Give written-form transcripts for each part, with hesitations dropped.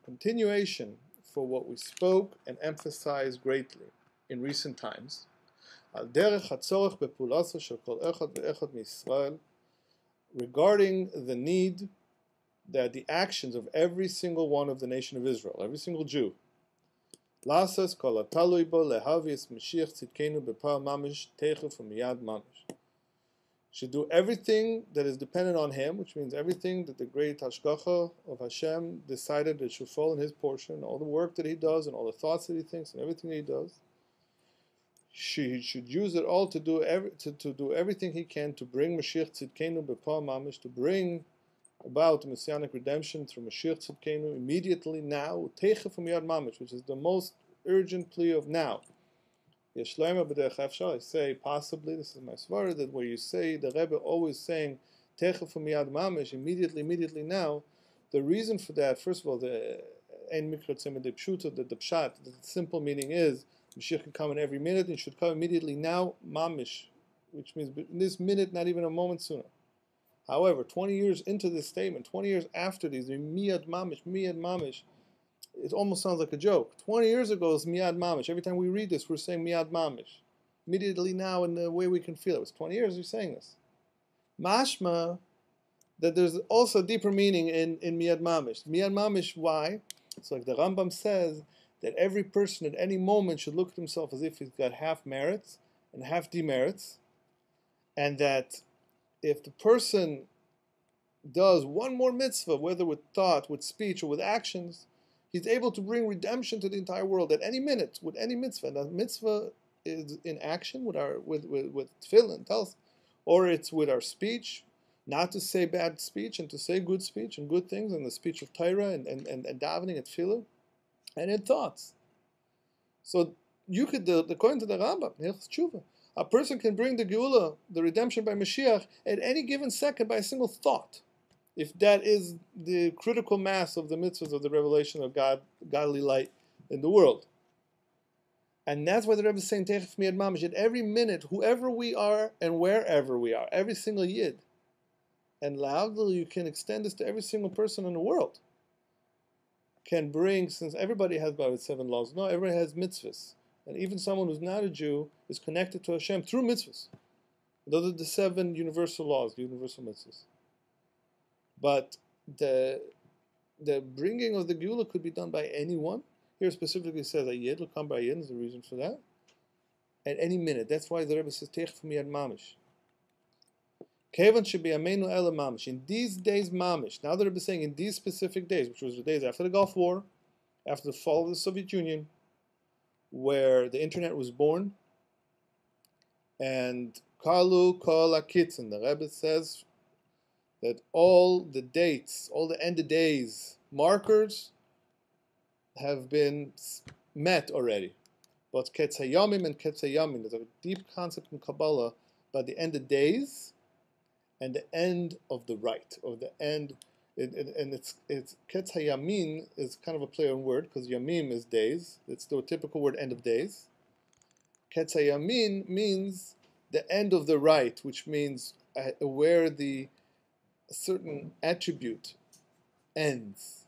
Continuation for what we spoke and emphasized greatly in recent times. Regarding the need that the actions of every single one of the nation of Israel, every single Jew, should do everything that is dependent on him, which means everything that the great Hashgacha of Hashem decided that should fall in his portion, all the work that he does and all the thoughts that he thinks and everything that he does. He should use it all to do everything he can to bring Mashiach Tzidkenu B'Pah Mamish, to bring about Messianic redemption through Mashiach Tzidkenu immediately now, Teichef Miyad Mamish, which is the most urgent plea of now. I say, possibly, this is my svara, that where you say, the Rebbe always saying, Teichef Miyad Mamish, immediately now, the reason for that, first of all, the Ein Mikra Tzemeh de Pshuta, the Pshat, the simple meaning is, Mashiach can come in every minute and should come immediately now, mamish, which means in this minute, not even a moment sooner. However, 20 years into this statement, 20 years after these, miyad mamish, it almost sounds like a joke. 20 years ago is miyad mamish. Every time we read this, we're saying miyad mamish. Immediately now in the way we can feel it. It's 20 years you're saying this. Mashma, that there's also a deeper meaning in miyad mamish. Miyad mamish, why? It's like the Rambam says, that every person at any moment should look at himself as if he's got half merits and half demerits, and that if the person does one more mitzvah, whether with thought, with speech, or with actions, he's able to bring redemption to the entire world at any minute, with any mitzvah. And that mitzvah is in action with tefillin, tells, or it's with our speech, not to say bad speech and to say good speech and good things, and the speech of Torah and davening at tefillah, and in thoughts. So you could, according to the Rambam, a person can bring the Geula, the redemption by Mashiach, at any given second by a single thought, if that is the critical mass of the mitzvahs of the revelation of God, godly light in the world. And that's why the Rebbe is saying, Teichef Miyad Mamish, at every minute, whoever we are and wherever we are, every single yid. And loudly, you can extend this to every single person in the world. Can bring, since everybody has about 7 laws, no, everybody has mitzvahs. And even someone who's not a Jew is connected to Hashem through mitzvahs. Those are the 7 universal laws, the universal mitzvahs. But the bringing of the Geula could be done by anyone. Here specifically says a Yid, will come by Yid, is the reason for that. At any minute. That's why the Rebbe says, Teich Miyad Mamish. Kevan should be Amenu Ela Mamish. In these days, Mamish. Now the Rebbe is saying in these specific days, which was the days after the Gulf War, after the fall of the Soviet Union, where the internet was born, and Kalu Kol HaKitzin, the Rebbe says that all the dates, all the end of days markers have been met already. But Ketz HaYamim and Ketz HaYamim, there's a deep concept in Kabbalah about the end of days and the end of the right, or the end, and it's Ketz HaYamin is kind of a play on word, because Yamim is days, it's the typical word end of days. Ketz HaYamin means the end of the right, which means where the certain attribute ends.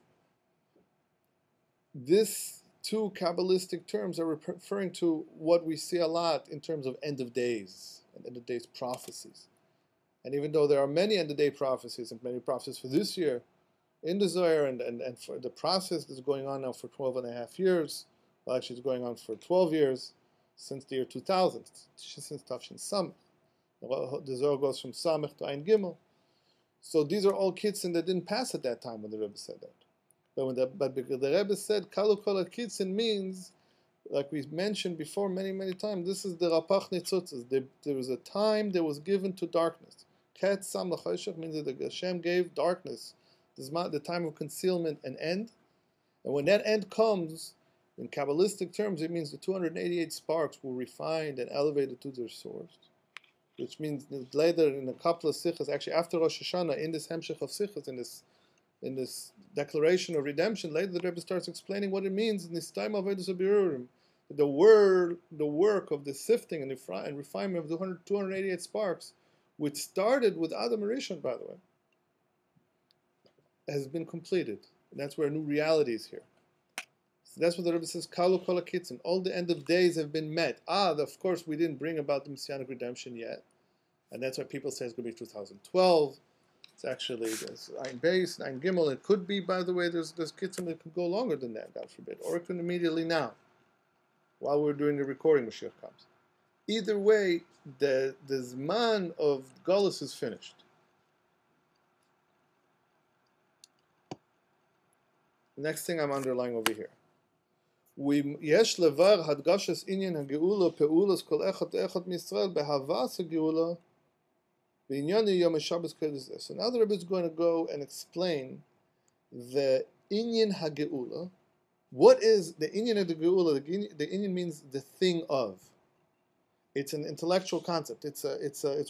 These 2 Kabbalistic terms are referring to what we see a lot in terms of end of days and end of days prophecies. And even though there are many end-of-day prophecies and many prophecies for this year in the Zohar, and for the process that's going on now for 12 and a half years, well, actually it's going on for 12 years, since the year 2000, since Tafshin Samech. The Zohar goes from Samech to Ein Gimel. So these are all kitzin that didn't pass at that time when the Rebbe said that. But because the Rebbe said, Kalu Kol HaKitzin means, like we mentioned before many times, this is the Rapach Nitzutzes. There was a time that was given to darkness. Ket Sam L'Choshech means that Hashem gave darkness, the time of concealment, an end. And when that end comes, in Kabbalistic terms, it means the 288 sparks were refined and elevated to their source. Which means that later in a couple of sichas, actually after Rosh Hashanah, in this Hemshech of sichas, in this declaration of redemption, later the Rebbe starts explaining what it means in this time of Avodas HaBirurim. The work of the sifting and refinement of the 288 sparks, which started with Adam Rishon, by the way. has been completed. And that's where a new reality is here. So that's what the Rebbe says, Kalu kol hakitzin. All the end of days have been met. Of course, we didn't bring about the Messianic redemption yet. And that's why people say it's going to be 2012. It's actually, there's Ein Beis, Ein Gimel. It could be, by the way, there's kitzim that could go longer than that, God forbid. Or it could immediately now, while we're doing the recording, Moshiach comes. Either way, the Zman of Golus is finished. Next thing I'm underlying over here. Yesh levar hadgashas inyan hageula peulas kol echad echad miYisrael behavas hageula v'inyan yom Shabbos Tazria-Metzora. So now the Rebbe is going to go and explain the inyan hageula. What is the inyan of the geula? The inyan means the thing of. It's an intellectual concept. It's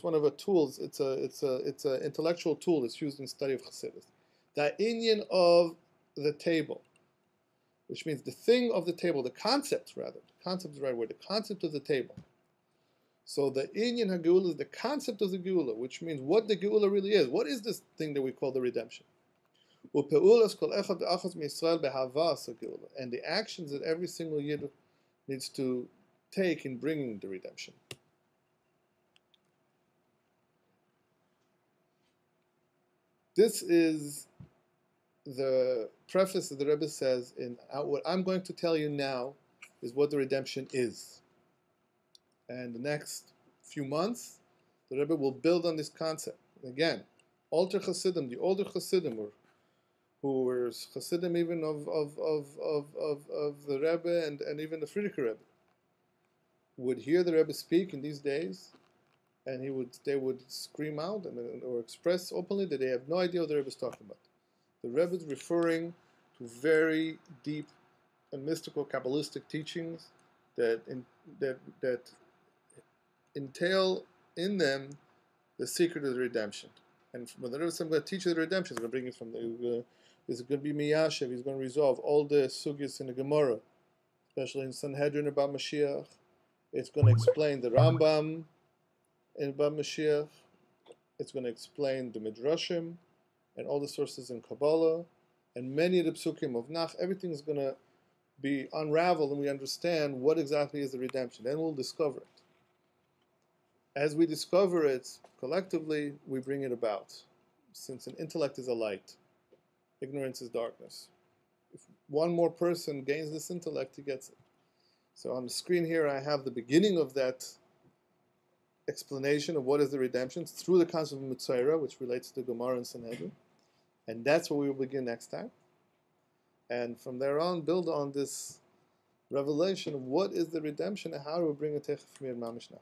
one of the tools. It's an intellectual tool that's used in study of Chassidus. The inyan of the table, which means the thing of the table, the concept rather. The concept is the right word. The concept of the table. So the inyan hageula is the concept of the geula, which means what the geula really is. What is this thing that we call the redemption? And the actions that every single Yid needs to take in bringing the redemption. This is the preface that the Rebbe says in what I'm going to tell you now is what the redemption is. And the next few months, the Rebbe will build on this concept. Again, Alter Chassidim, the older Chassidim, who were Chassidim even of the Rebbe and even the Friedrich Rebbe, would hear the Rebbe speak in these days, and they would scream out or express openly that they have no idea what the Rebbe is talking about. The Rebbe is referring to very deep and mystical Kabbalistic teachings that entail in them the secret of the redemption. And when the Rebbe says, I'm going to teach you the redemption, he's going to bring it from it's going to be Miyashev, he's going to resolve all the sugyas in the Gemara, especially in Sanhedrin about Moshiach. It's going to explain the Rambam about Moshiach. It's going to explain the Midrashim and all the sources in Kabbalah, and many of the psukim of Nach. Everything is going to be unraveled, and we understand what exactly is the redemption. Then we'll discover it. As we discover it collectively, we bring it about. Since an intellect is a light, ignorance is darkness. If one more person gains this intellect, he gets it. So on the screen here, I have the beginning of that explanation of what is the redemption through the concept of Metzora, which relates to Gemara and Sanhedrin. And that's where we will begin next time. And from there on, build on this revelation of what is the redemption and how do we bring it to Mamish now.